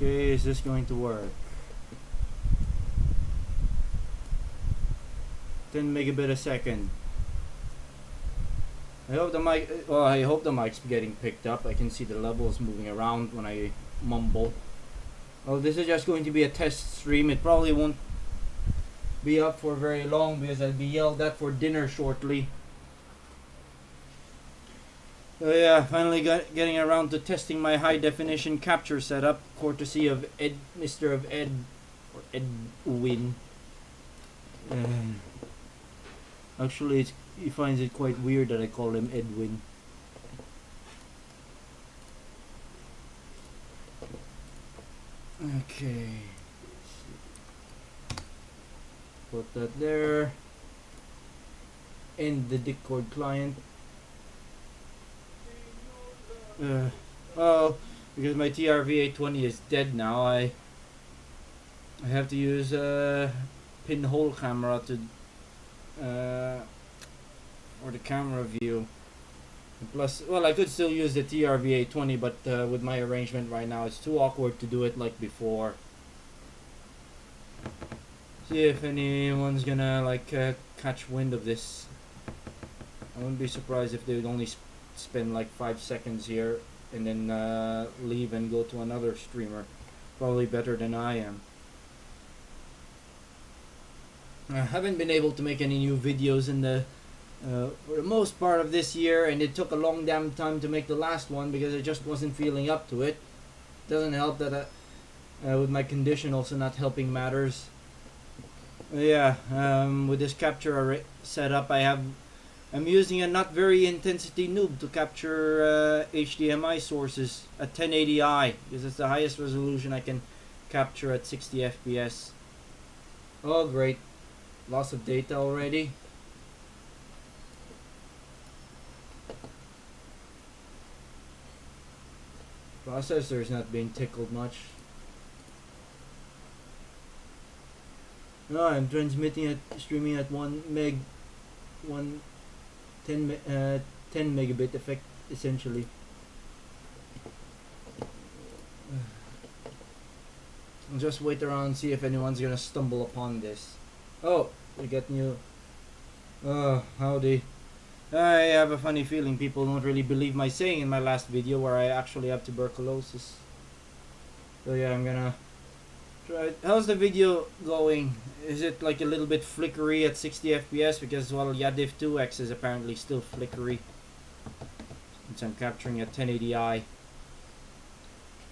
Okay, is this going to work? 10 megabit a second. I hope the mic. Well, I hope the mic's getting picked up. I can see the levels moving around when I mumble. Oh, this is just going to be a test stream. It probably won't be up for very long because I'll be yelled at for dinner shortly. So yeah, finally getting around to testing my high definition capture setup, courtesy of Mr. Ed, or Edwin. Actually, he finds it quite weird that I call him Edwin. Okay. Put that there. End the Discord client. Oh, because my TRV-820 is dead now, I have to use a pinhole camera to or the camera view. Plus, well, I could still use the TRV-820, but with my arrangement right now, it's too awkward to do it like before. See if anyone's gonna like catch wind of this. I wouldn't be surprised if they would only spend like 5 seconds here and then leave and go to another streamer. Probably better than I am. I haven't been able to make any new videos in the for the most part of this year, and it took a long damn time to make the last one because I just wasn't feeling up to it. Doesn't help that with my condition also not helping matters. Yeah, with this capture setup I'm using a not very intensity noob to capture HDMI sources at 1080i because it's the highest resolution I can capture at 60 FPS. Oh great, loss of data already. Processor is not being tickled much. No, I'm streaming at 10 megabit effect essentially. I'll just wait around and see if anyone's gonna stumble upon this. Oh, we get new. Oh, howdy. I have a funny feeling people don't really believe my saying in my last video where I actually have tuberculosis. So yeah, I'm gonna try. How's the video going? Is it like a little bit flickery at 60 FPS? Because, well, Yadiv 2X is apparently still flickery since I'm capturing at 1080i.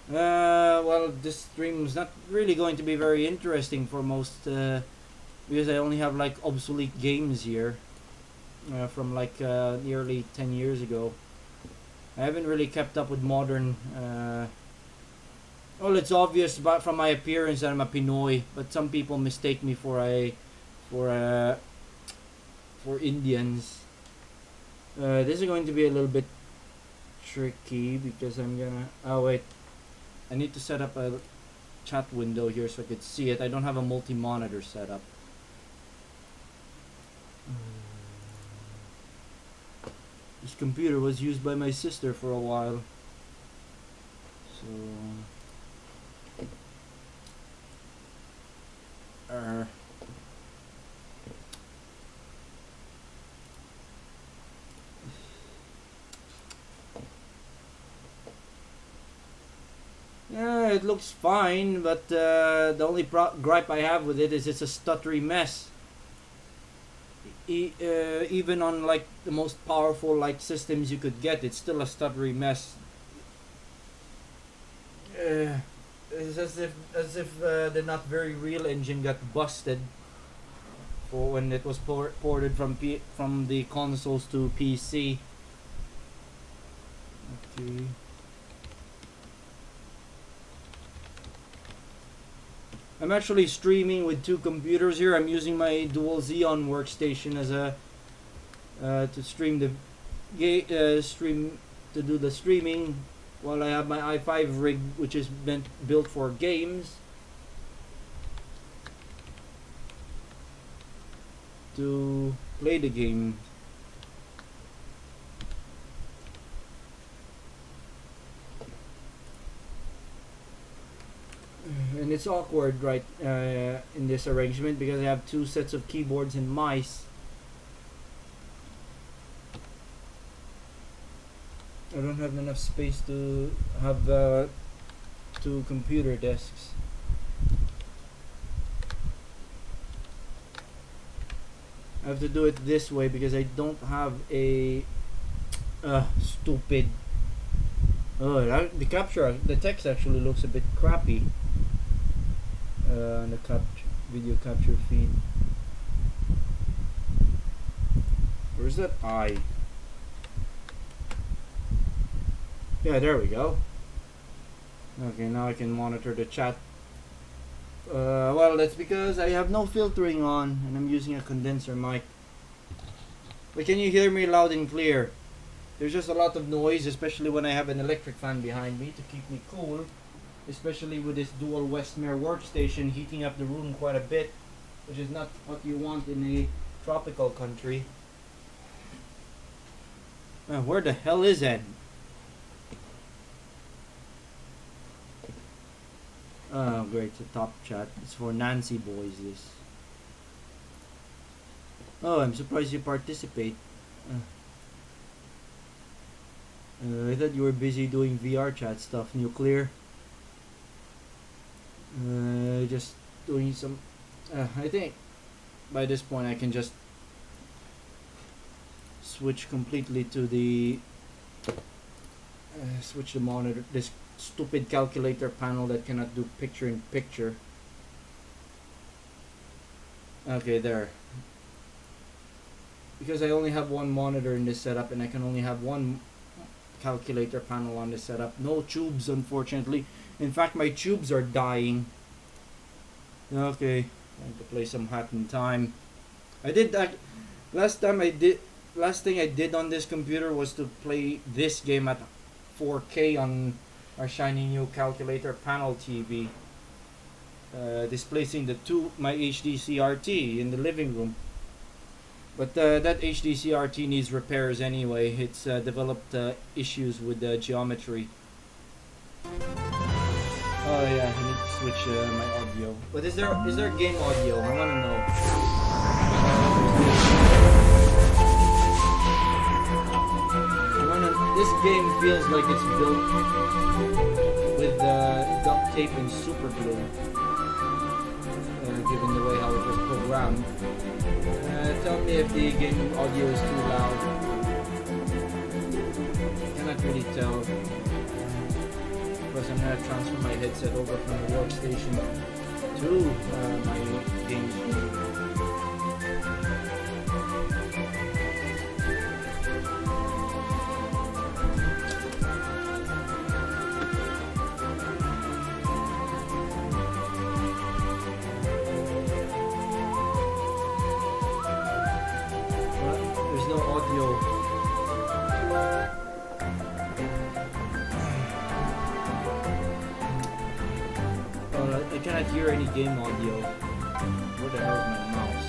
Well, this stream is not really going to be very interesting for most, because I only have like obsolete games here. From like nearly 10 years ago. I haven't really kept up with modern well, it's obvious from my appearance that I'm a Pinoy, but some people mistake me for Indians. This is going to be a little bit tricky because I'm gonna wait, I need to set up a chat window here so I could see it. I don't have a multi-monitor set up. This computer was used by my sister for a while. So yeah, it looks fine, but the only gripe I have with it is it's a stuttery mess. Even on like the most powerful like systems you could get, it's still a stuttery mess. It's as if the not very real engine got busted for when it was ported from the consoles to PC. Okay. I'm actually streaming with 2 computers here. I'm using my dual Xeon workstation as a to stream the to do the streaming, while I have my i5 rig, which is built for games, to play the game. And it's awkward, right, in this arrangement because I have two sets of keyboards and mice. I don't have enough space to have two computer desks. I have to do it this way because I don't have a stupid. Oh, the capture, the text actually looks a bit crappy on the video capture feed. Where's that I? Yeah, there we go. Okay, now I can monitor the chat. Well, that's because I have no filtering on and I'm using a condenser mic. But can you hear me loud and clear? There's just a lot of noise, especially when I have an electric fan behind me to keep me cool. Especially with this dual Westmere workstation heating up the room quite a bit, which is not what you want in a tropical country. Where the hell is Ed? Oh, great, it's a top chat. It's for Nancy boys, this. Oh, I'm surprised you participate. I thought you were busy doing VR chat stuff. Nuclear. Just doing some. I think by this point I can just switch completely to the. Switch the monitor. This stupid calculator panel that cannot do picture in picture. Okay, there. Because I only have one monitor in this setup and I can only have one calculator panel on this setup. No tubes, unfortunately. In fact, my tubes are dying. Okay, time to play some Hat in Time. I did that last thing I did on this computer was to play this game at 4K on our shiny new calculator panel TV, displacing my HD CRT in the living room. But that HD CRT needs repairs anyway. It's developed issues with the geometry. Oh yeah, I need to switch my audio. But is there game audio? I wanna know. This game feels like it's built with duct tape and super glue, given the way how it was programmed. Tell me if the game audio is too loud. I cannot really tell. Because I'm going to transfer my headset over from the workstation to my game machine. There's no audio. I cannot hear any game audio. Where the hell is my mouse?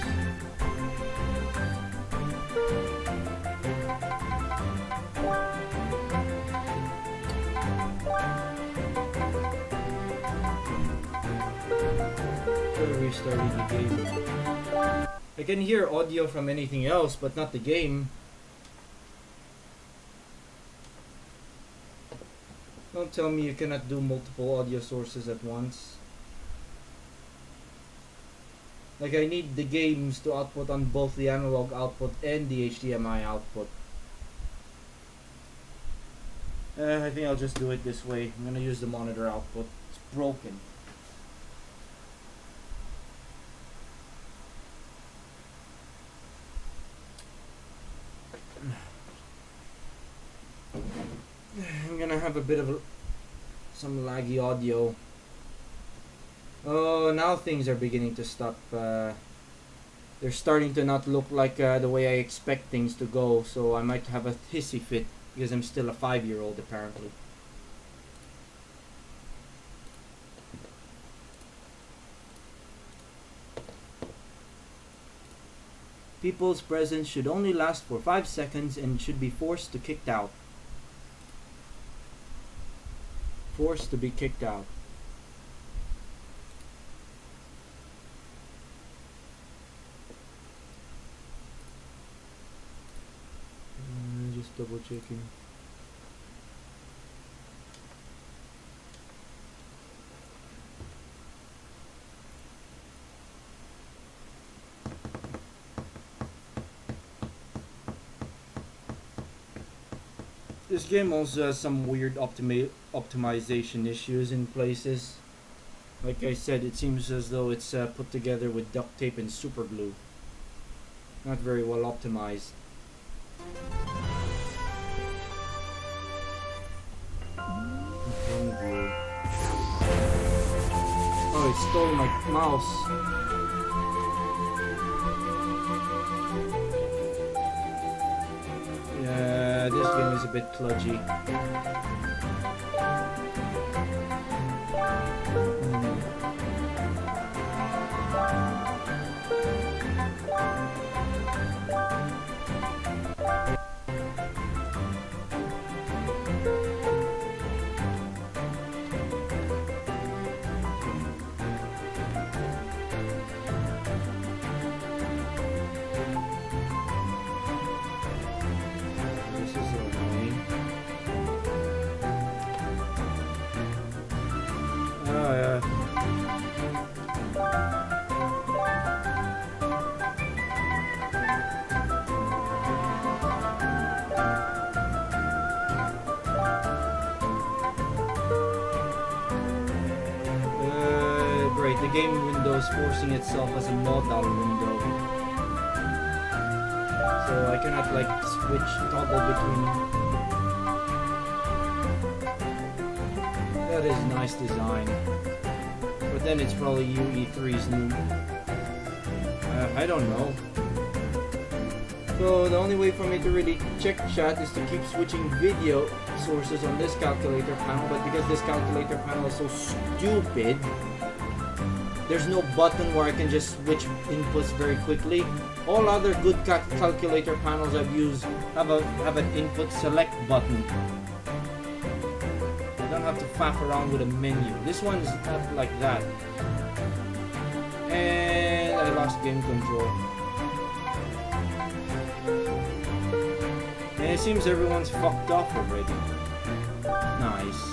Restarting the game. I can hear audio from anything else, but not the game. Don't tell me you cannot do multiple audio sources at once. Like, I need the games to output on both the analog output and the HDMI output. I think I'll just do it this way. I'm gonna use the monitor output. It's broken. I'm gonna have a bit of some laggy audio. Oh, now things are beginning to stop. They're starting to not look like the way I expect things to go, so I might have a hissy fit because I'm still a 5-year-old apparently. People's presence should only last for 5 seconds and should be forced to kicked out. Forced to be kicked out. Just double checking. This game also has some weird optimization issues in places. Like I said, it seems as though it's put together with duct tape and super glue. Not very well optimized. Oh, it stole my mouse. Yeah, this game is a bit kludgy. The game window is forcing itself as a modal window, so I cannot like toggle between. That is nice design, but then it's probably UE3's new. I don't know. So the only way for me to really check chat is to keep switching video sources on this calculator panel, but because this calculator panel is so stupid, there's no button where I can just switch inputs very quickly. All other good calculator panels I've used have an input select button. I don't have to faff around with a menu. This one's not like that. And I lost game control. And it seems everyone's fucked off already. Nice.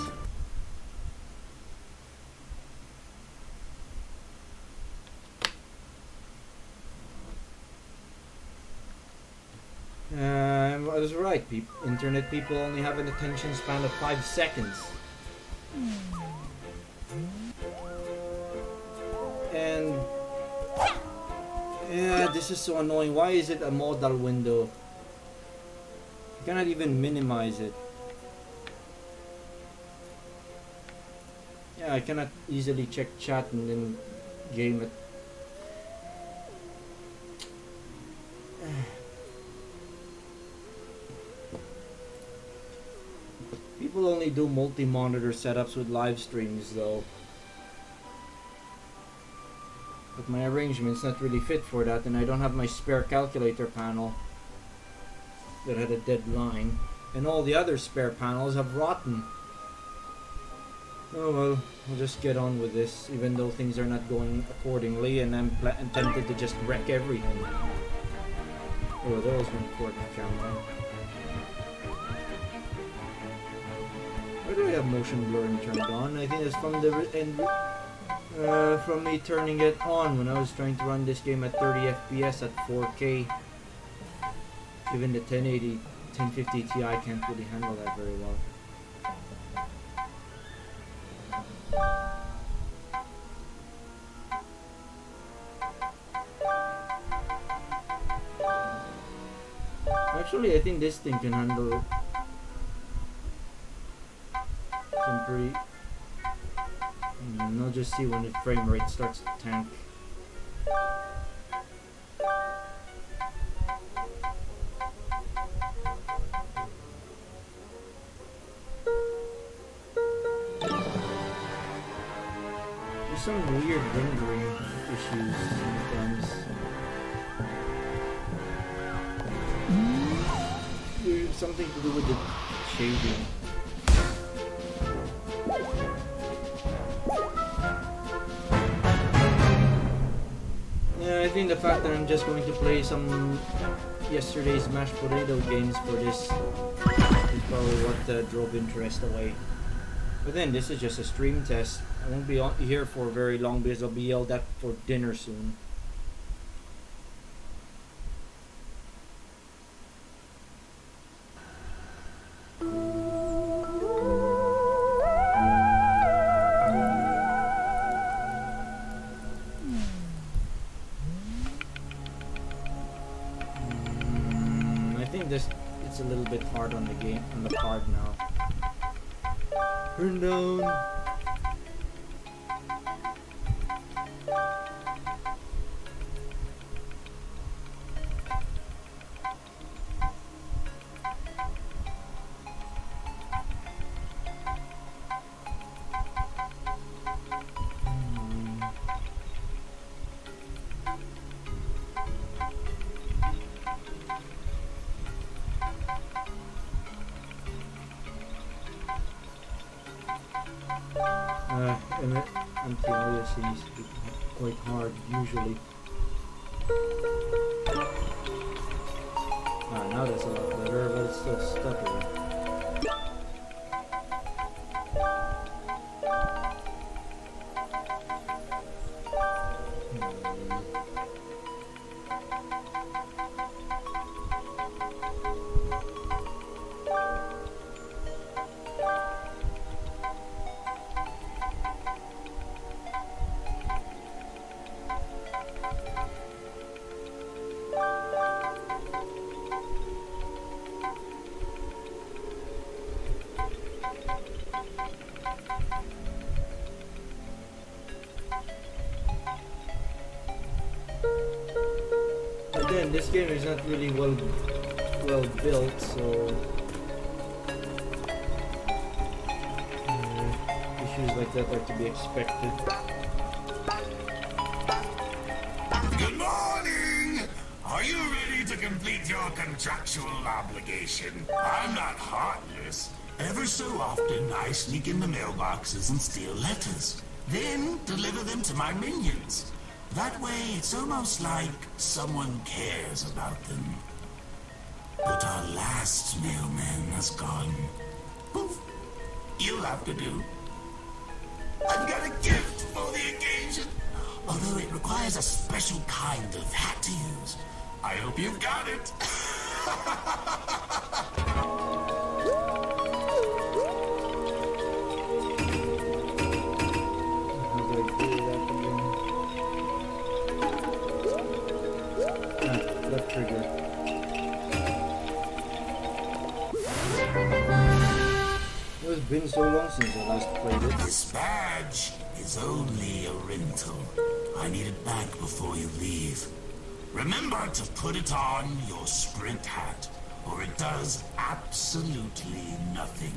I was right, internet people only have an attention span of 5 seconds. And yeah, this is so annoying. Why is it a modal window? You cannot even minimize it. Yeah, I cannot easily check chat and then game it. People only do multi-monitor setups with live streams though. But my arrangement's not really fit for that, and I don't have my spare calculator panel that had a dead line. And all the other spare panels have rotten. Oh well, we'll just get on with this, even though things are not going accordingly, and I'm tempted to just wreck everything. Oh, that was record camera. Why do I have motion blurring turned on? I think it's from the from me turning it on when I was trying to run this game at 30 FPS at 4K. Even the 1080, 1050 Ti can't really handle that very well. Actually, I think this thing can handle some pretty... I'll just see when the frame rate starts to tank. There's some weird rendering issues sometimes. There's something to do with the shading. I I think the fact that I'm just going to play some yesterday's mashed potato games for this is probably what drove interest away. But then this is just a stream test. I won't be here for very long because I'll be yelled at for dinner soon. I think it's a little bit hard on the card now. Turn down. Anti-alias is quite hard usually. Now that's a lot better, but it's still stuttering. Again, this game is not really well built, so issues like that are to be expected. Good morning! Are you ready to complete your contractual obligation? I'm not heartless. Ever so often, I sneak into mailboxes and steal letters, then deliver them to my minions. That way, it's almost like someone cares about them. But our last mailman has gone. Poof. You'll have to do. I've got a gift for the occasion, although it requires a special kind of hat to use. I hope you've got it. Left trigger. It's been so long since I last played it. This badge is only a rental. I need it back before you leave. Remember to put it on your sprint hat, or it does absolutely nothing.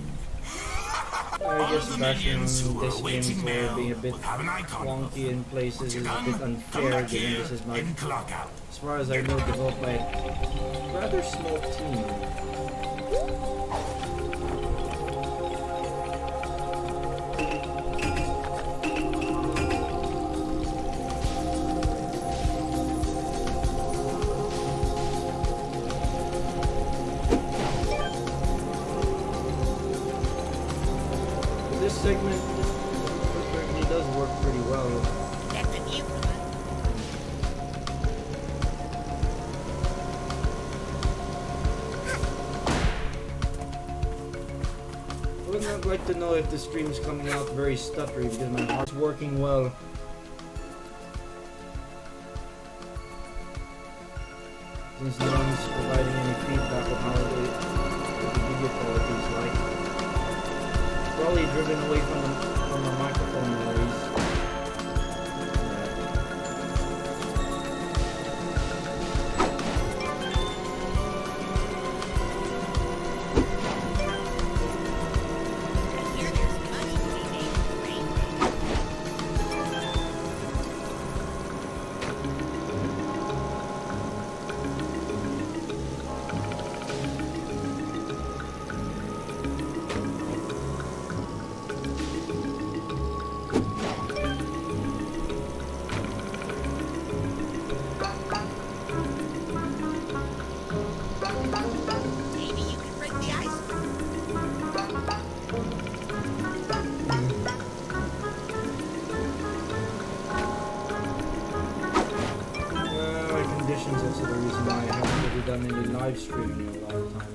I guess bashing this game for being a bit wonky in places is a bit unfair, given this is my, as far as I know, developed by a rather small team. This segment really does work pretty well. That's a new one. I would not like to know if the stream is coming out very stuttery because my heart's working well. Since no one's providing any feedback of how the video quality is like. Probably driven away from the microphone noise. I hear there's money to be made in the rain. done any live streaming in a long time.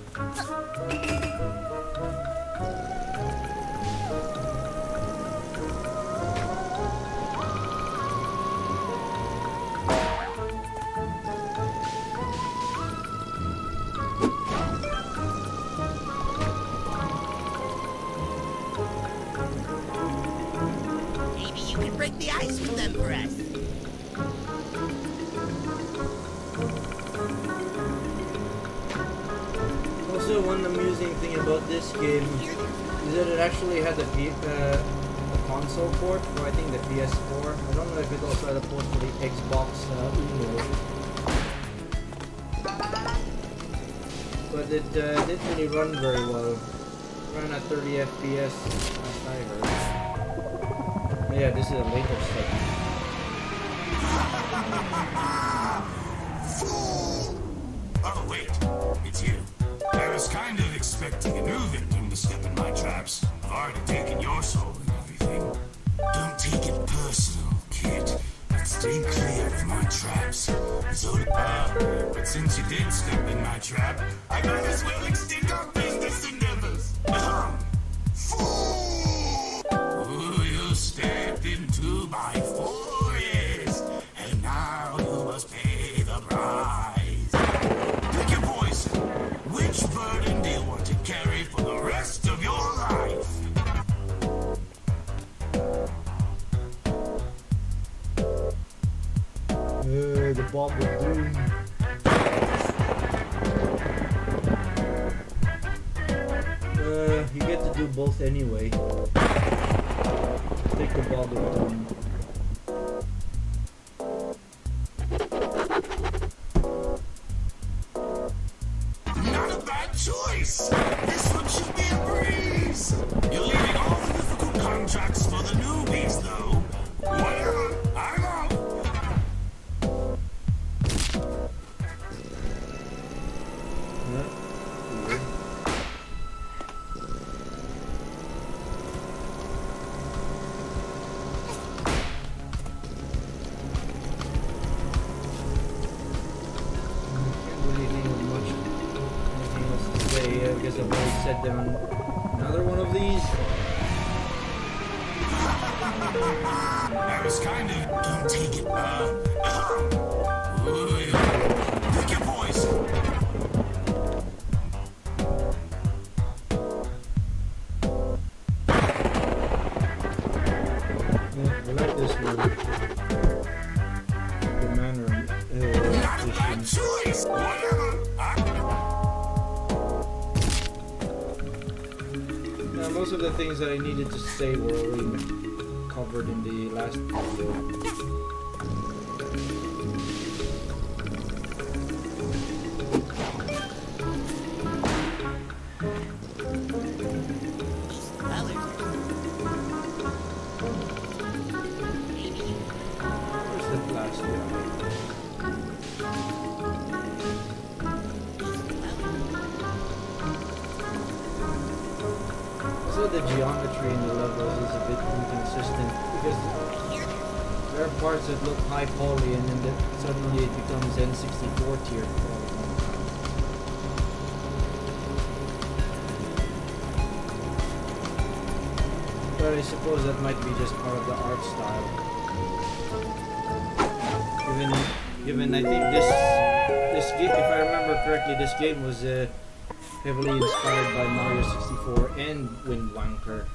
Maybe you can break the ice with them for us. Also, one amusing thing about this game is that it actually had a console port for, I think, the PS4. I don't know if it also had a port for the Xbox Uno. But it didn't really run very well. Ran at 30 FPS last I heard. Yeah, this is a later step. Fool! Oh, wait. It's you. I was kind of expecting a new victim to step in my traps. I've already taken your soul and everything. Don't take it personal, kid. But stay clear of my traps. But since you did step in my trap, I might as well extend our business endeavors. Fool! Ooh, you stepped into my forest, and now you must pay the price. Pick your poison. Which burden do you want to carry for the rest of your life? The Bob of Doom. You get to do both anyway. Take the Bob of Doom. Not a bad choice. This one should be a breeze. You're leaving all the difficult contracts for the newbies, though. Whatever. I'm out. Yeah, weird. Can't really think of much anything else to say. I guess I've already said them on another one of these. I was kind of... Don't take it. Ooh, pick your poison. Yeah, I like this one. The manner. Not a bad choice. Whatever. Yeah, most of the things that I needed to say were already covered in the last video. These colors. Maybe you Where's the last one? So the geometry in the levels is a bit inconsistent because there are parts that look high poly and then suddenly it becomes N64 tier polygon. But I suppose that might be just part of the art style. Given I think this game, if I remember correctly, this game was heavily inspired by Mario 64 and Wind Wanker.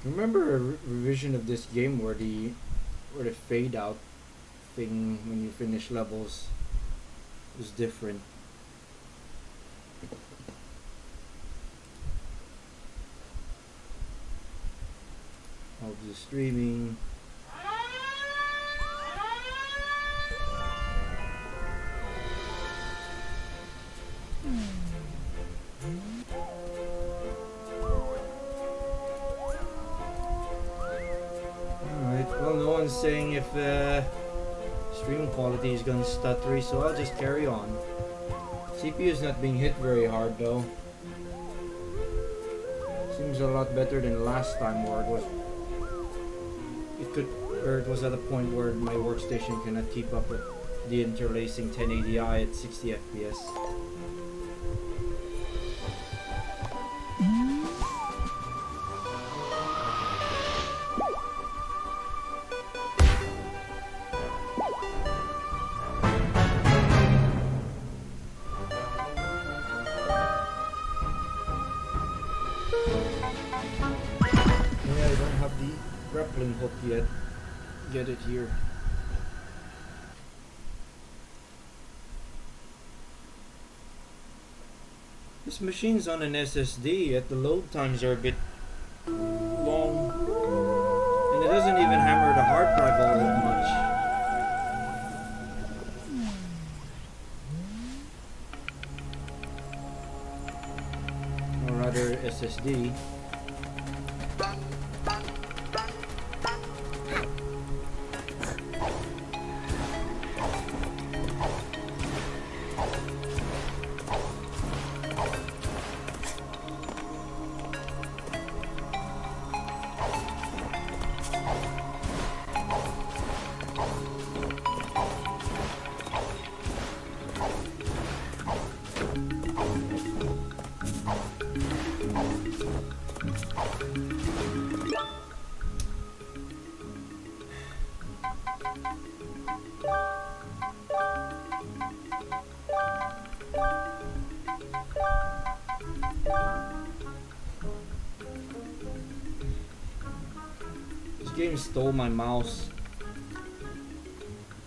Remember a revision of this game where the fade out thing when you finish levels was different. All the streaming. everyone's saying if stream quality is gonna stuttery, so I'll just carry on. CPU is not being hit very hard though. Seems a lot better than last time where it was at a point where my workstation cannot keep up with the interlacing 1080i at 60 FPS. Hook yet. Get it here. This machine's on an SSD, yet the load times are a bit long, and it doesn't even hammer the hard drive all that much. Or rather, SSD. Game stole my mouse.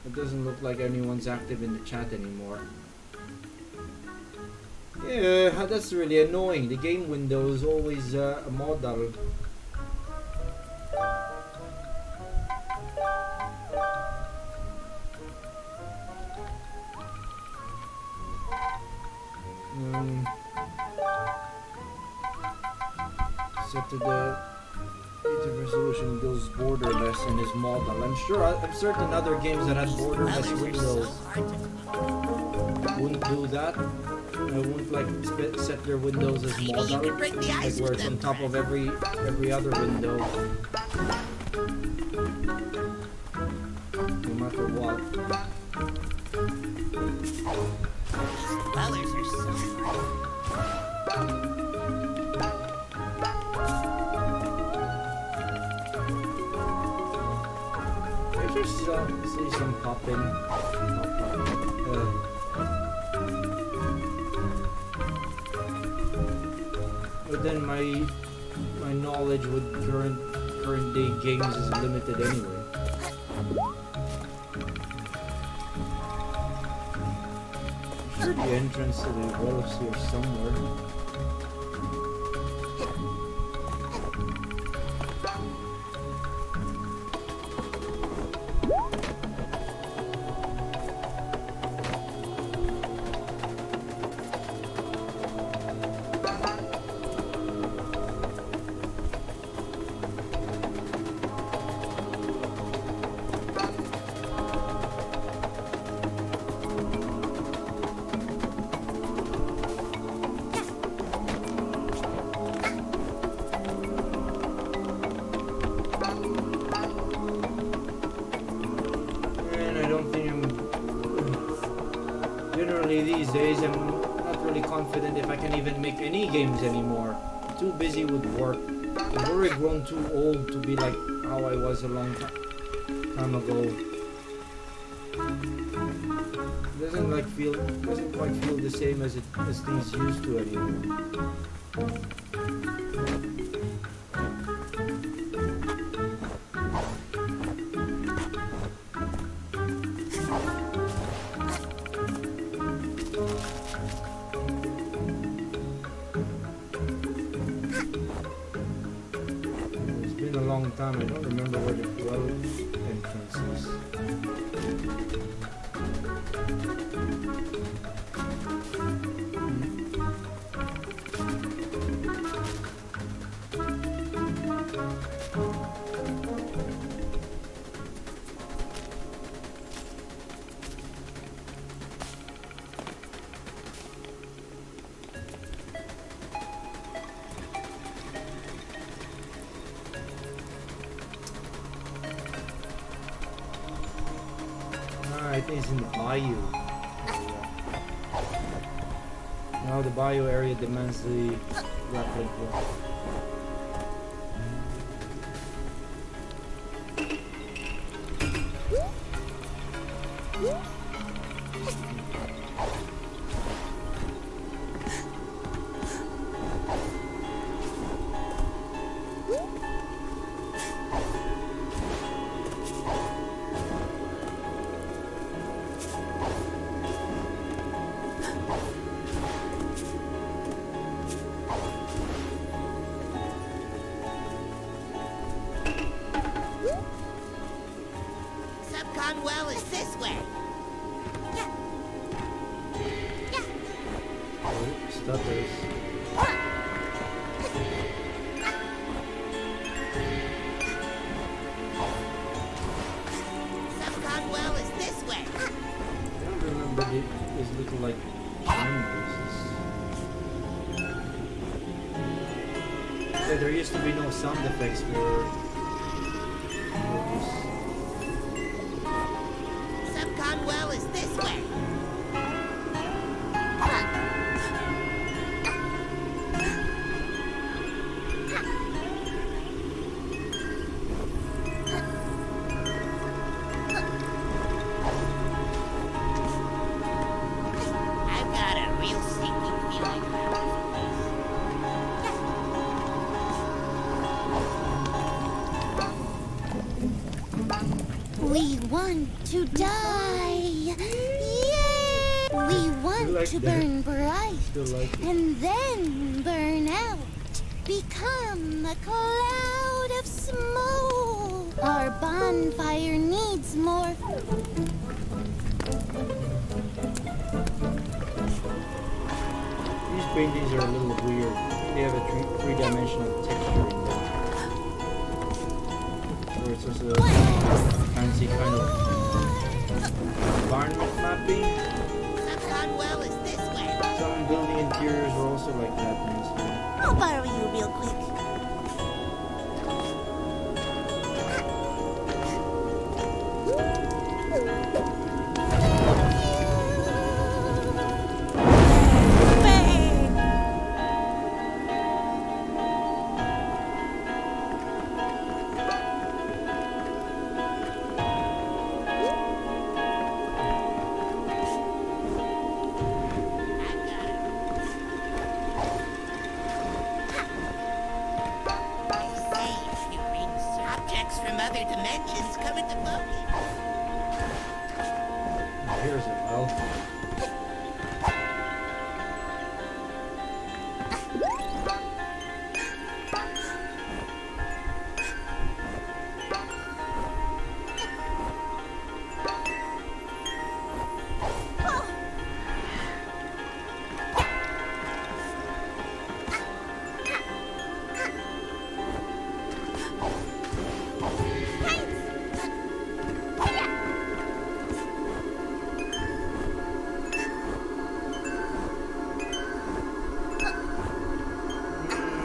It doesn't look like anyone's active in the chat anymore. Yeah, that's really annoying. The game window is always a model. Set to the resolution goes borderless in his model. I'm certain other games that had borderless windows wouldn't do that. They wouldn't like set their windows as model, like where it's on top of every other window, no matter what. Colors are so See some popping. But then my knowledge with current day games is limited anyway. I'm sure the entrance to the well is here somewhere. These days I'm not really confident if I can even make any games anymore. I'm too busy with work. I've already grown too old to be like how I was a long time ago. It doesn't quite feel the same as things used to anymore. I don't remember where the well entrance is. everything is in the bayou area. Now the bayou area demands the grappling hook. Subcon well is this way. Oh, stutters. Subcon well is this way. I don't remember these little like animals. Yeah, there used to be no sound effects for this. Subcon well is this way. I've got a real sinking feeling about this place. We want to die! Yay! We want like to that. burn bright Still like it. and then burn out. Become a cloud of smoke. Our bonfire needs more. These paintings are a little weird. They have a three-dimensional texture in them. Or it's just a fancy kind of environment mapping. Subcon well is this way. Some building interiors are also like that in this game. I'll borrow you real quick. Objects from other dimensions come into focus. Here's a well.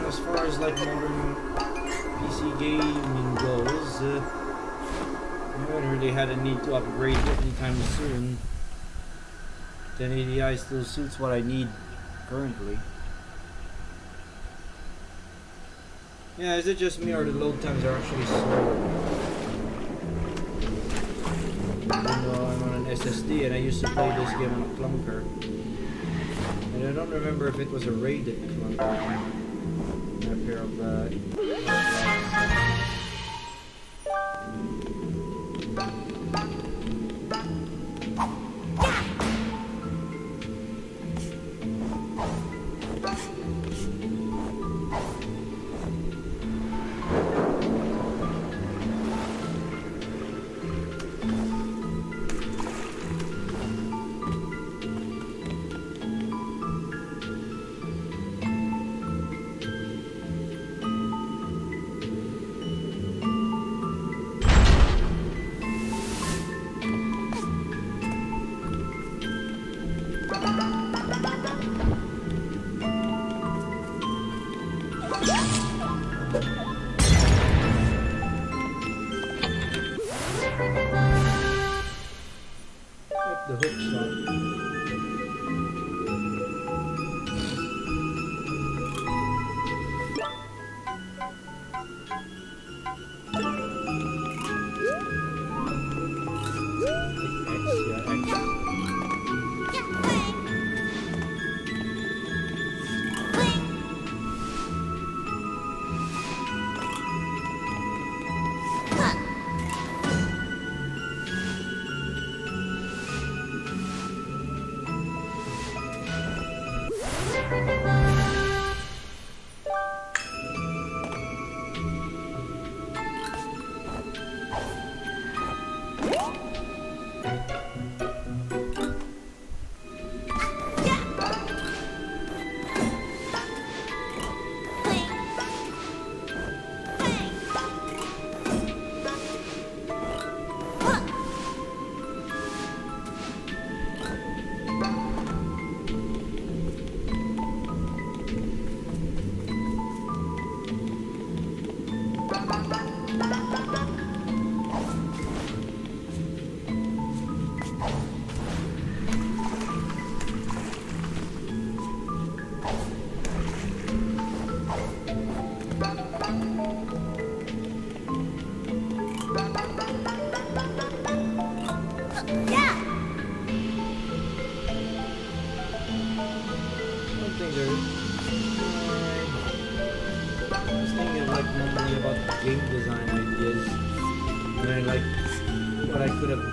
As far as like modern PC gaming goes, I haven't really had a need to upgrade anytime soon. 1080i still suits what I need currently. Yeah, is it just me or the load times are actually slow? Even though I'm on an SSD and I used to play this game on a clunker. And I don't remember if it was a rated clunker. A pair of the hook shot.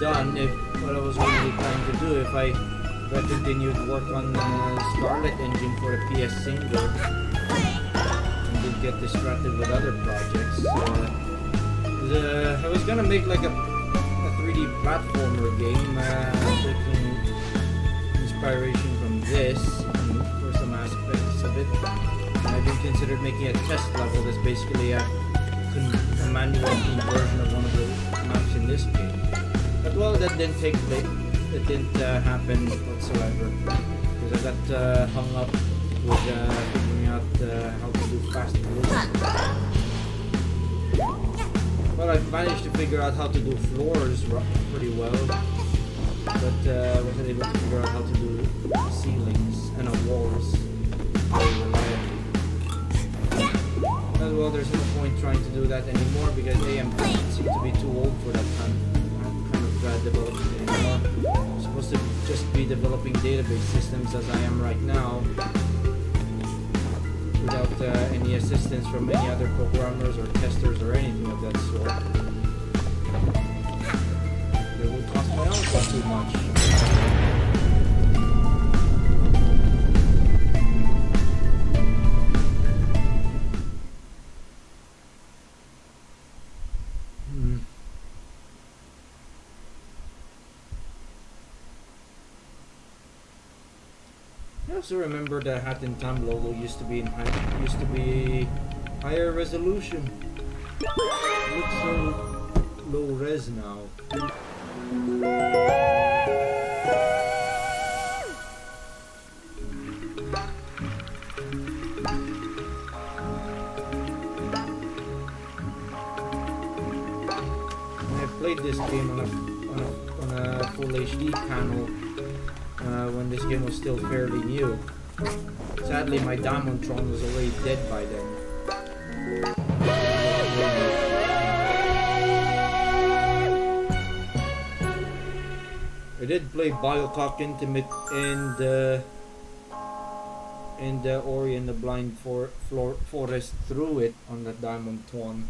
Done if what I was really trying to do if I continued work on the Scarlet engine for a PS single and didn't get distracted with other projects. I was gonna make like a 3D platformer game taking inspiration from this for some aspects of it. I even considered making a test level that's basically a manual version of one of the maps in this game. But well, that didn't take place. It didn't happen whatsoever because I got hung up with figuring out how to do fast moves. Well, I managed to figure out how to do floors pretty well, but wasn't able to figure out how to do ceilings and walls very reliably. Well, there's no point trying to do that anymore because AM seems to be too old for that kind of development anymore. I'm supposed to just be developing database systems as I am right now without any assistance from any other programmers or testers or anything of that sort. It would cost my alpha too much. I also remember the Hat in Time logo used to be higher resolution. It looks so low res now. I played this game on a FullHD panel. When this game was still fairly new. Sadly, my Diamondtron was already dead by then. I did play Bioshock Intimate and Ori and the Blind Forest through it on the Diamondtron.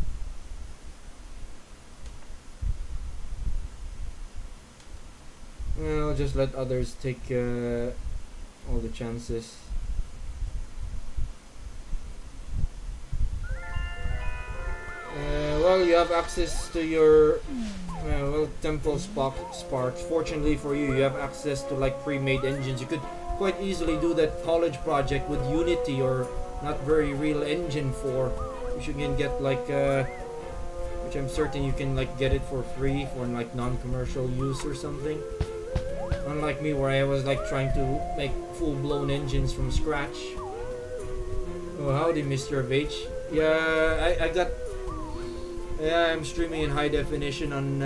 Well, just let others take all the chances. Well, you have access to your Temple Sparks. Fortunately for you, you have access to like pre-made engines. You could quite easily do that college project with Unity or not very real engine 4, which you can get like which I'm certain you can like get it for free for like non-commercial use or something. Unlike me, where I was like trying to make full-blown engines from scratch. Oh, howdy, Mr. H. Yeah, I'm streaming in high definition on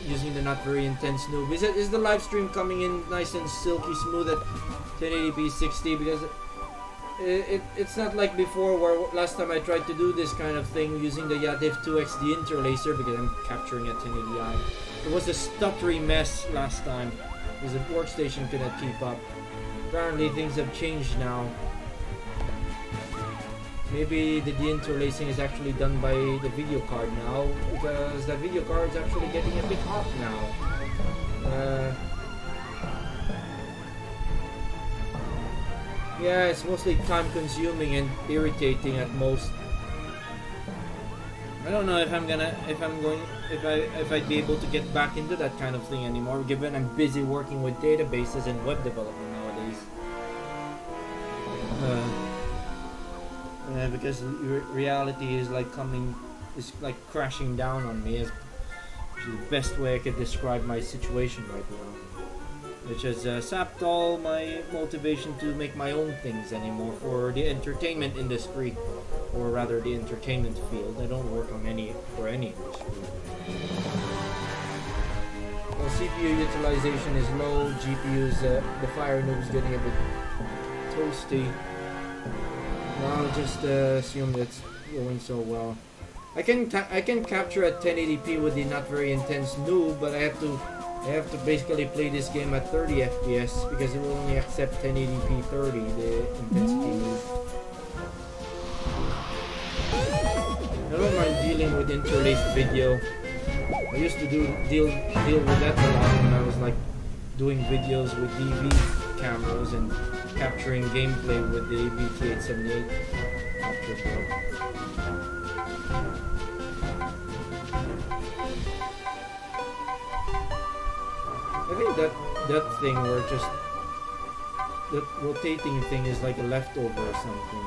using the not very intense noob. Is the live stream coming in nice and silky smooth at 1080p 60? Because it's not like before, where last time I tried to do this kind of thing using the Yativ 2XD interlacer, because I'm capturing at 1080i. It was a stuttery mess last time because the workstation could not keep up. Apparently things have changed now. Maybe the deinterlacing is actually done by the video card now, because the video card is actually getting a bit hot now. Yeah, it's mostly time consuming and irritating at most. I don't know if I'd be able to get back into that kind of thing anymore, given I'm busy working with databases and web development nowadays. Because reality is like crashing down on me, is the best way I could describe my situation right now, which has sapped all my motivation to make my own things anymore for the entertainment industry, or rather the entertainment field. I don't work on any industry. Well, CPU utilization is low, GPU's the Fire Noob's getting a bit toasty. I'll just assume that's going so well. I can capture at 1080p with the not very intense noob, but I have to basically play this game at 30 FPS because it will only accept 1080p 30, the intensity noob. I don't mind dealing with interlaced video. I used to deal with that a lot when I was like doing videos with DV cameras and capturing gameplay with the BT878 capture board. I think that thing where just that rotating thing is like a leftover or something.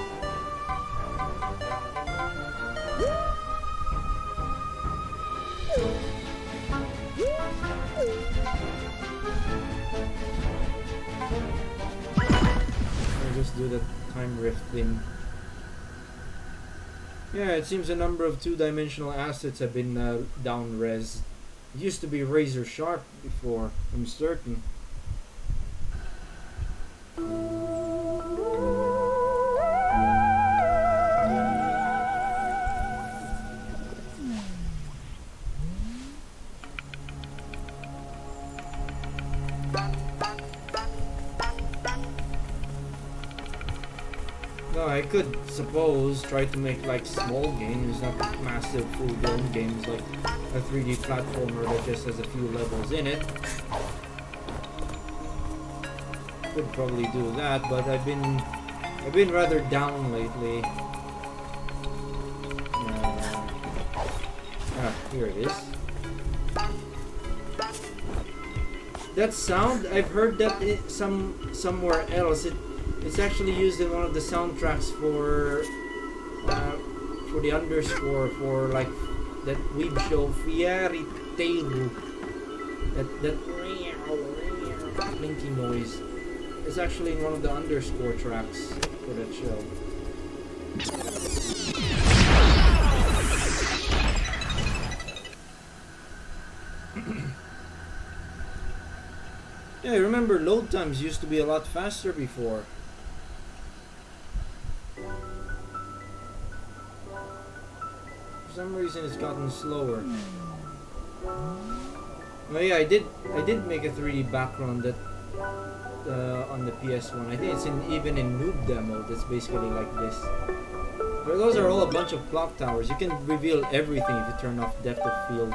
Just do the time rift thing. Yeah, it seems a number of two-dimensional assets have been down-res. It used to be razor sharp before, I'm certain. I could suppose try to make like small games, not massive full-blown games like a 3D platformer that just has a few levels in it. Could probably do that, but I've been rather down lately. Here it is. That sound, I've heard that somewhere else. It's actually used in one of the soundtracks for the underscore for like that weeb show Fieri Teiru. That clinky noise is actually in one of the underscore tracks for that show. Yeah, I remember load times used to be a lot faster before. For some reason it's gotten slower. Oh yeah, I did make a 3D background that on the PS1. I think it's even in noob demo. That's basically like this. But those are all a bunch of clock towers. You can reveal everything if you turn off depth of field.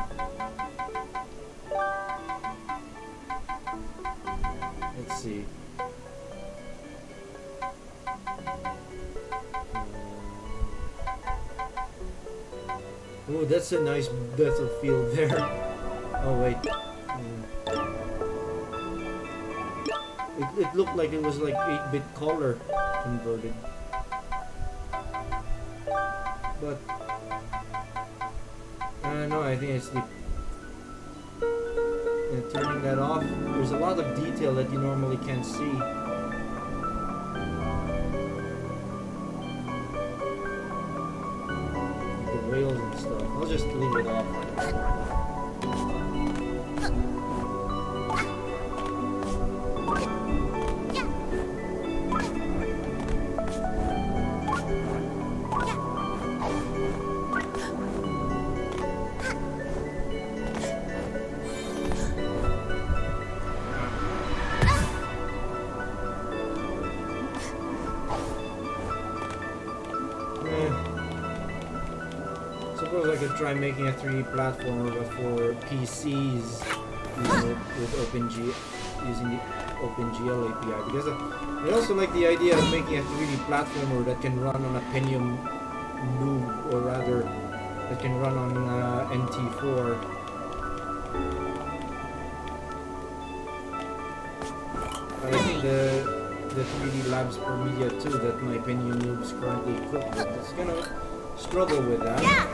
Let's see. Oh, that's a nice battlefield there. Oh wait. It looked like it was like 8-bit color converted. But no, I think it's the turning that off. There's a lot of detail that you normally can't see. Whales and stuff. I'll just leave it off. Suppose I could try making a 3D platformer but for PCs using it with using the OpenGL API, because I also like the idea of making a 3D platformer that can run on a Pentium noob, or rather that can run on NT4. I think the 3D Labs per Media 2 that my Pentium noob is currently equipped with is gonna struggle with that. Yeah.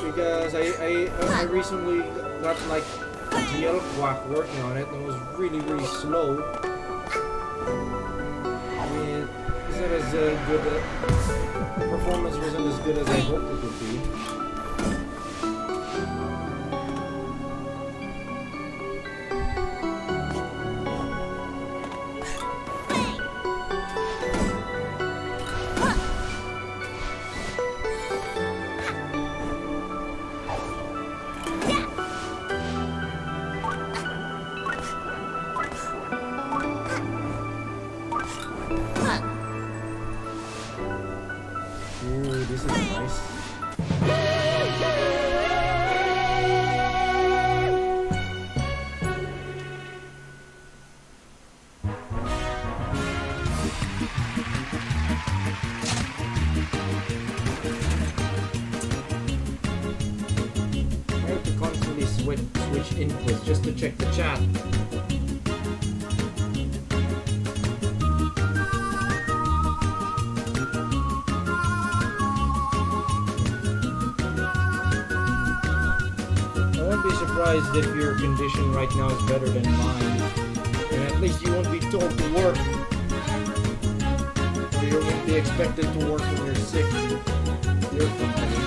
Because I recently got like GL Quack working on it and it was really slow. I mean, it's not as good. Performance wasn't as good as I hoped it would be. Ooh, this is nice. I have to constantly switch inputs just to check the chat. Surprised if your condition right now is better than mine, and at least you won't be told to work, or you won't be expected to work when you're sick in your company.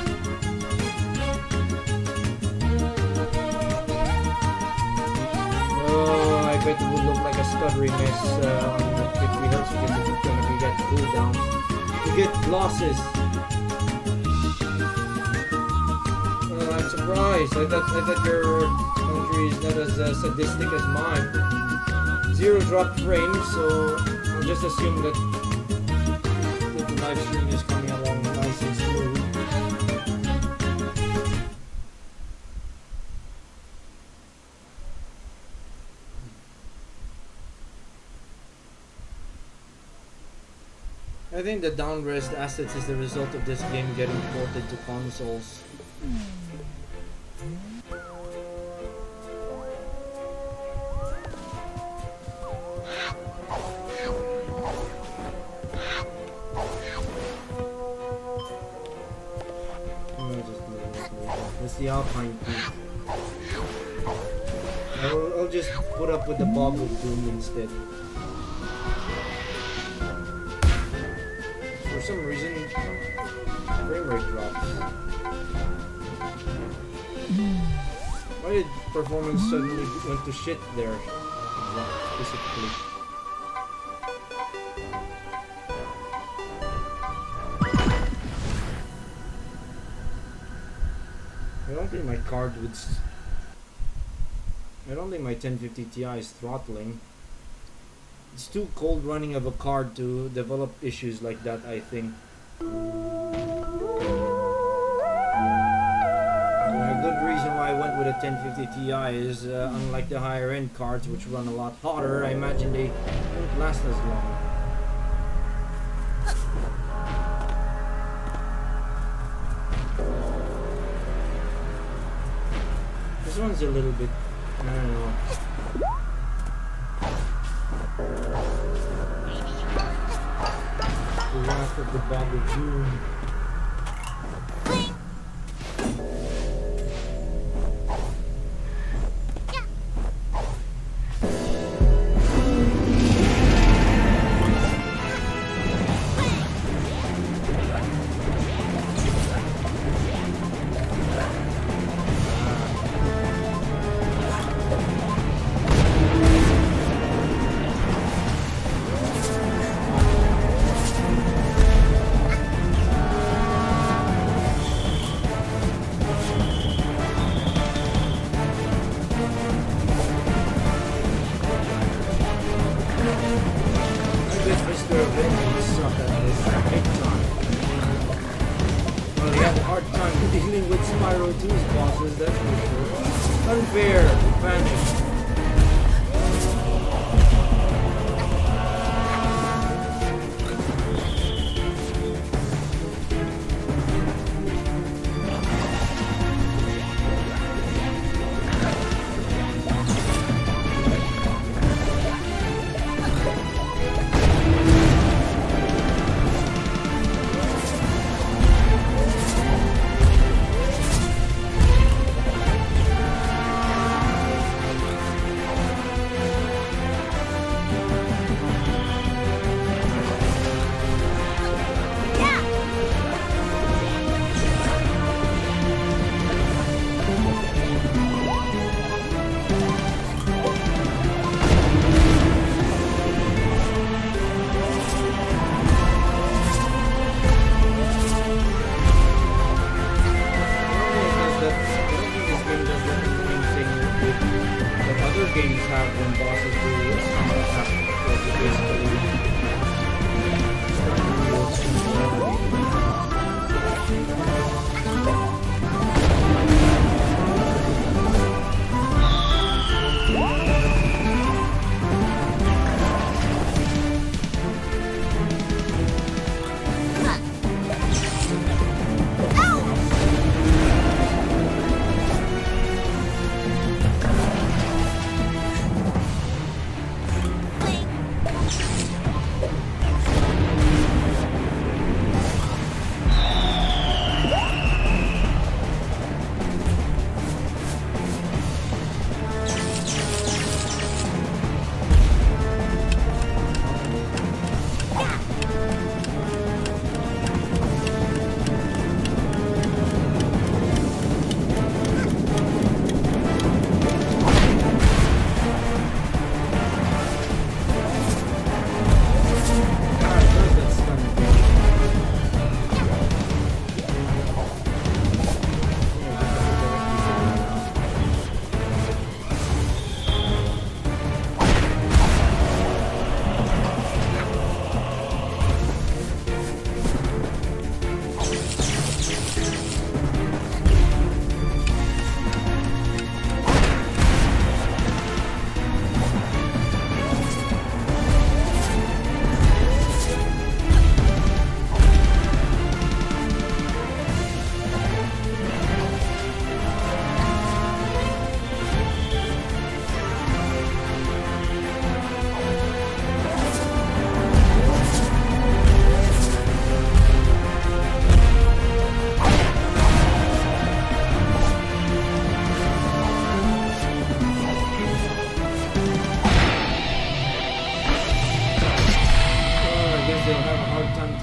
Oh, I bet it would look like a stuttery mess on 50 Hz because it's going to be that cool down. You get losses. I'm surprised. I thought your country is not as sadistic as mine. 0 drop frames, so I'll just assume that the live stream is coming along nice and smooth. I think the down-res assets is the result of this game getting ported to consoles. It's the Alpine Peak. I'll just put up with the Bob of Doom instead. For some reason, frame rate drops. Why did performance suddenly went to shit there? Specifically. I don't think my card would. I don't think my 1050 Ti is throttling. It's too cold running of a card to develop issues like that, I think. A good reason why I went with a 1050 Ti is unlike the higher end cards which run a lot hotter, I imagine they won't last as long. This one's a little bit, I don't know. The Wrath of the Bob of Doom. hard time dealing with Spyro 2's bosses, that's for sure. Unfair advantage.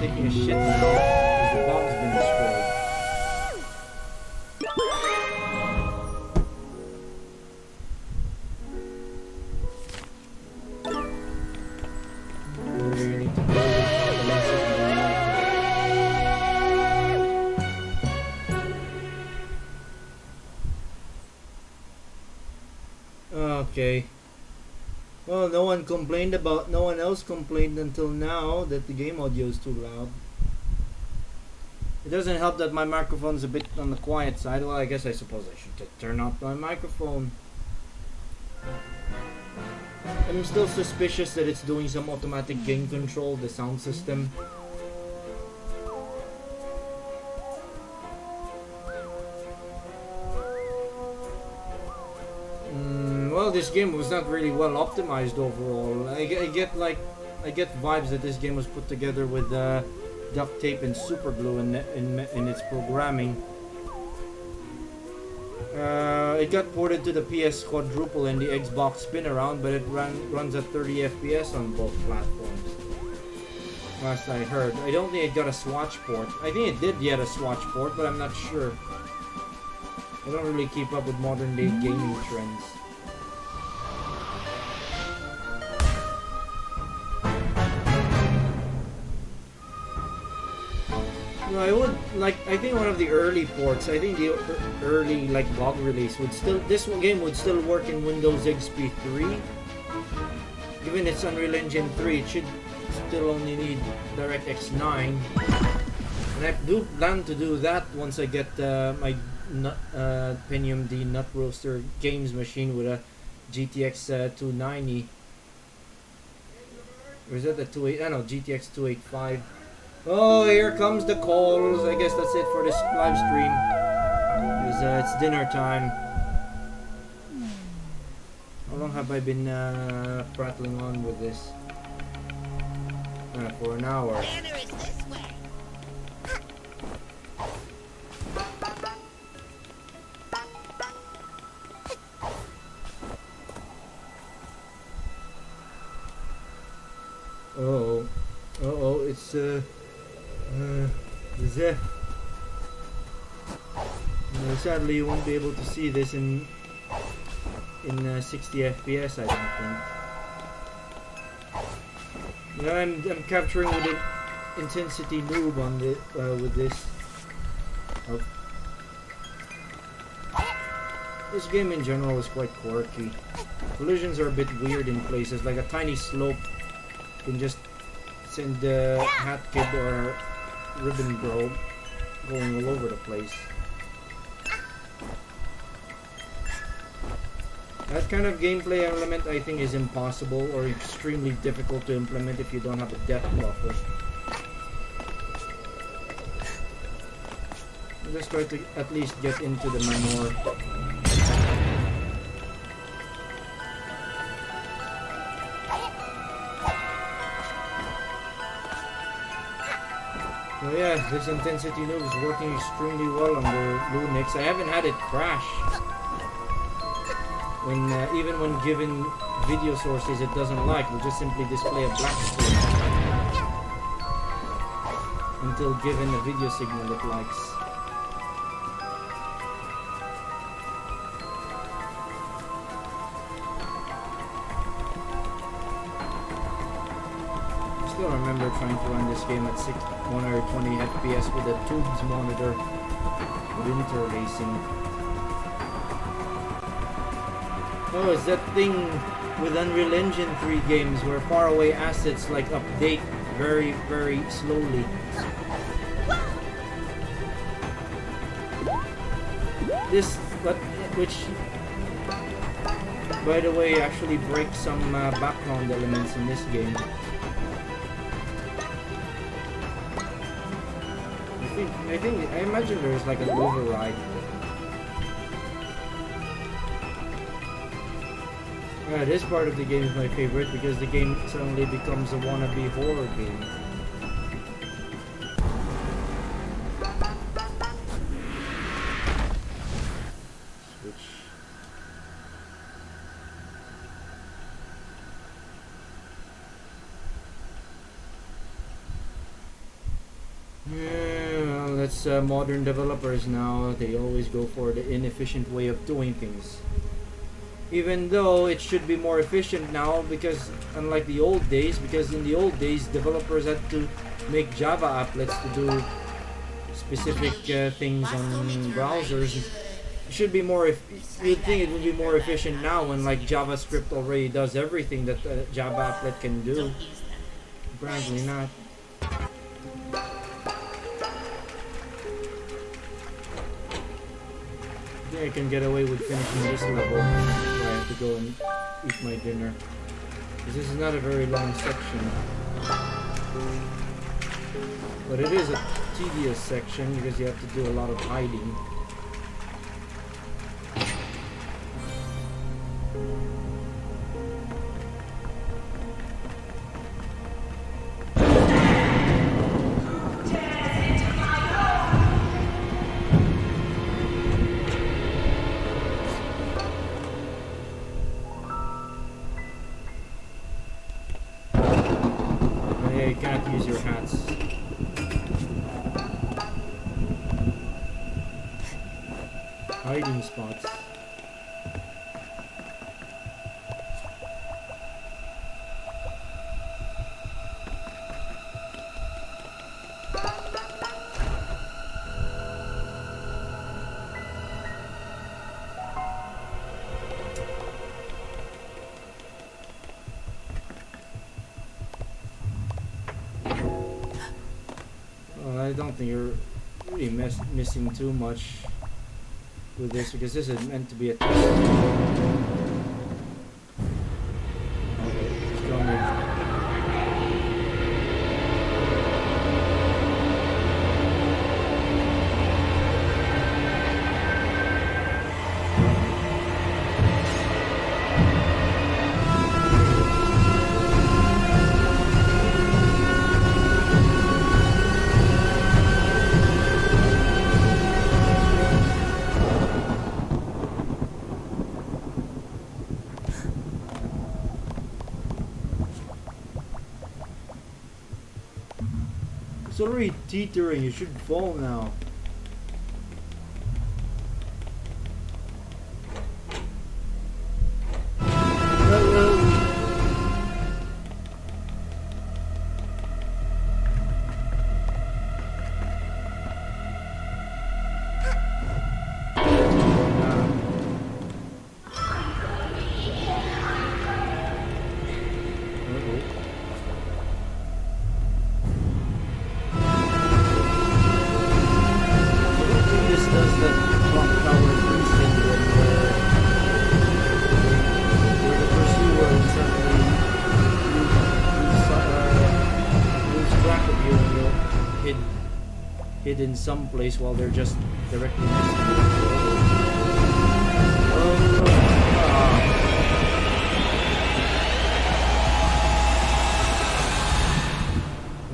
taking a shit now because the bog's been destroyed. You need to go okay. Well, no one else complained until now that the game audio is too loud. It doesn't help that my microphone's a bit on the quiet side. Well, I suppose I should turn off my microphone. I'm still suspicious that it's doing some automatic gain control, the sound system. Well, this game was not really well optimized overall. I get vibes that this game was put together with duct tape and super glue in its programming. It got ported to the PS Quadruple and the Xbox Spin Around, but it runs at 30 FPS on both platforms. Last I heard. I don't think it got a Swatch port. I think it did get a Swatch port, but I'm not sure. I don't really keep up with modern day gaming trends. I think one of the early ports, I think the early GOG release this game would still work in Windows XP 3. Given it's Unreal Engine 3, it should still only need DirectX 9. And I do plan to do that once I get my Pentium D Nut Roaster games machine with a GTX 290. Or is that the 28? I don't know, GTX 285. Oh, here comes the calls. I guess that's it for this live stream. Because it's dinner time. How long have I been prattling on with this? For an hour. Banner is this way. Oh, it's Zeph. Sadly, you won't be able to see this in 60 FPS, I don't think. Yeah, I'm capturing with an intensity noob on the with this. Oh. This game in general is quite quirky. Collisions are a bit weird in places, like a tiny slope can just send the Hat Kid or Ribbon Bro going all over the place. That kind of gameplay element I think is impossible or extremely difficult to implement if you don't have a depth buffer. I'll just try to at least get into the manure. So yeah, this intensity noob is working extremely well under Lunix. I haven't had it crash. When even when given video sources it doesn't like, we'll just simply display a black screen until given a video signal it likes. I still remember trying to run this game at 120 FPS with a tubes monitor with interlacing. Oh, it's that thing with Unreal Engine 3 games where faraway assets like update very, very slowly. This, which, by the way, actually breaks some background elements in this game. I imagine there's like an override. This part of the game is my favorite because the game suddenly becomes a wannabe horror game. Switch. Yeah, well, that's modern developers now. They always go for the inefficient way of doing things. Even though it should be more efficient now, because unlike the old days, because in the old days developers had to make Java applets to do specific things on browsers. It should be more. You'd think it would be more efficient now when like JavaScript already does everything that Java applet can do. Apparently not. I can get away with finishing this level before I have to go and eat my dinner. Because this is not a very long section. But it is a tedious section because you have to do a lot of hiding. Hiding spots. I don't don't think you're really missing too much with this, because this is meant to be a test. Okay, it's coming. It's already teetering, you should fall now. In some place while they're just directly next to you.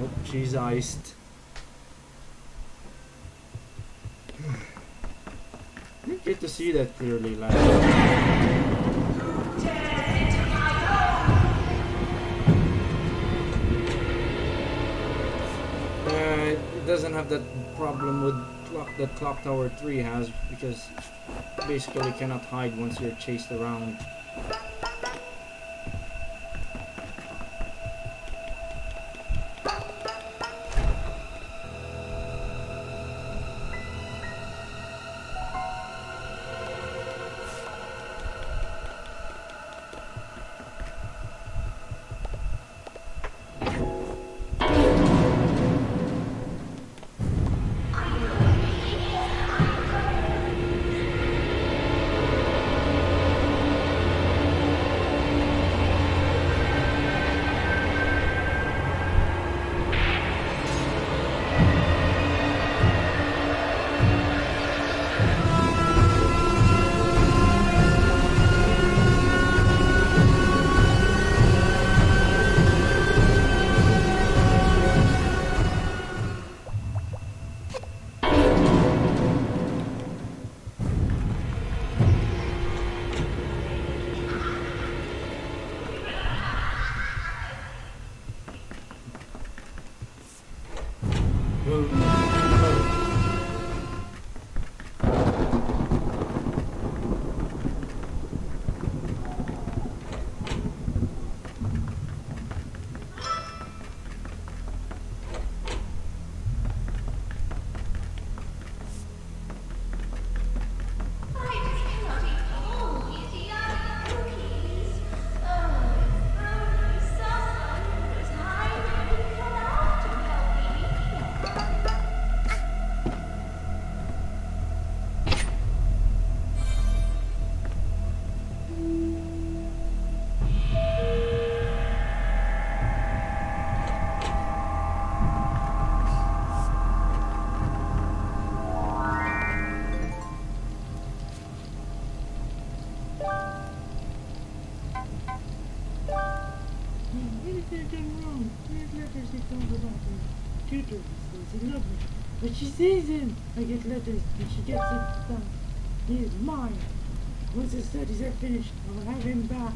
Oh, she's iced. I didn't get to see that clearly last time. It doesn't have that problem with that Clock Tower 3 has, because basically cannot hide once you're chased around. But she sees him. I get letters and she gets it done. He is mine. Once the studies are finished, I will have him back.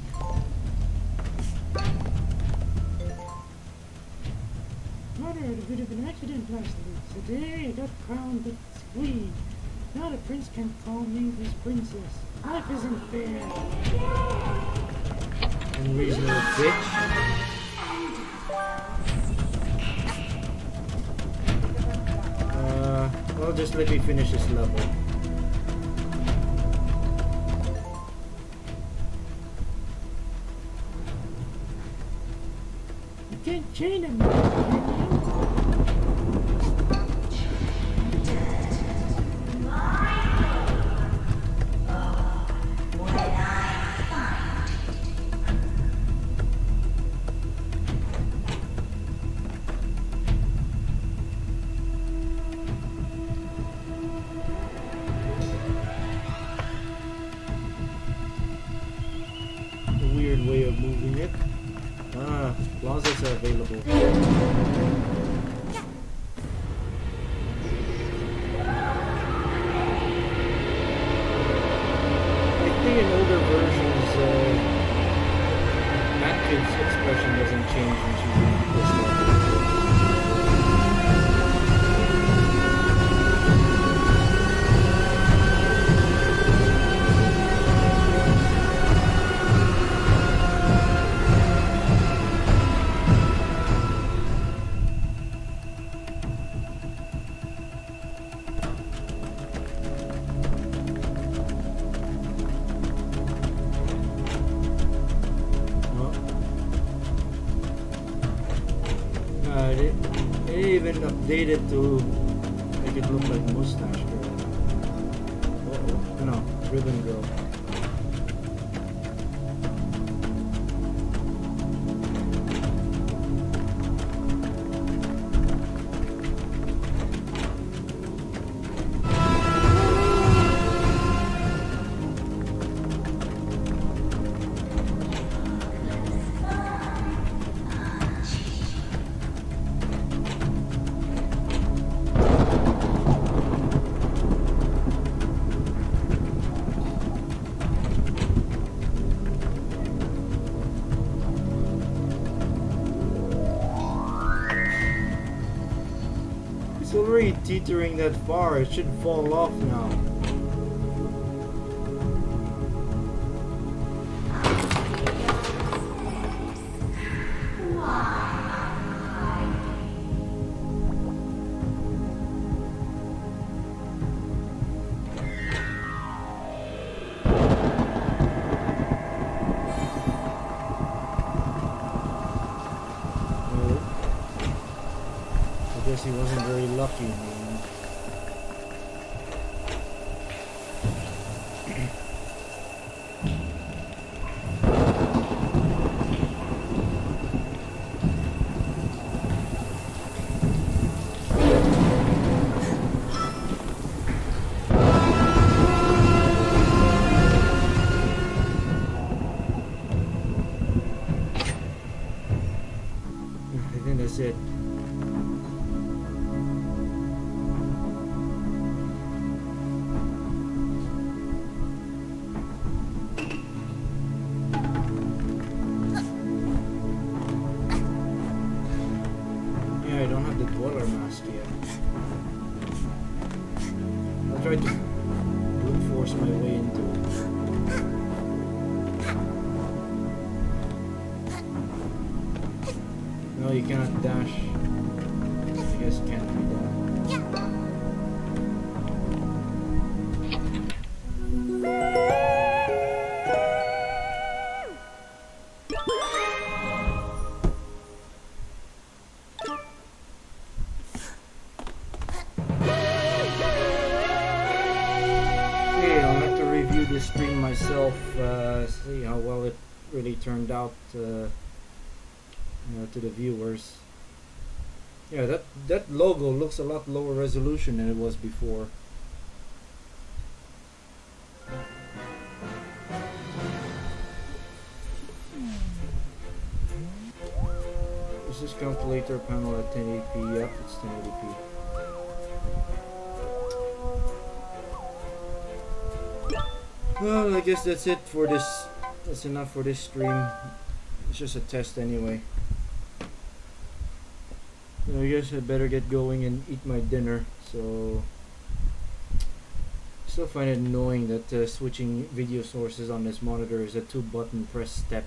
Mother had a bit of an accident last week, so today I got crowned the queen. Now the prince can call me his princess. Life isn't fair. Unreasonable bitch. Well, just let me finish this level. You can't chain him, can you? muzzles are available. I think in older versions, Atkins' expression doesn't change when she's in this level. They even updated to make it look like Mustache Girl. No, Ribbon Girl. It's already teetering that far, it should fall off now. I guess he wasn't very lucky. I think that's it. I don't have the dweller mask yet. I'll try to brute force my way into it. No, you cannot dash. I guess can't do that. This stream myself, see how well it really turned out to the viewers. Yeah, that logo looks a lot lower resolution than it was before. Is this calculator panel at 1080p? Yep, it's 1080p. Well, I guess that's it for this. That's enough for this stream. It's just a test anyway. I guess I better get going and eat my dinner. So, I still find it annoying that switching video sources on this monitor is a 2-button press step.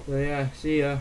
So yeah, see ya.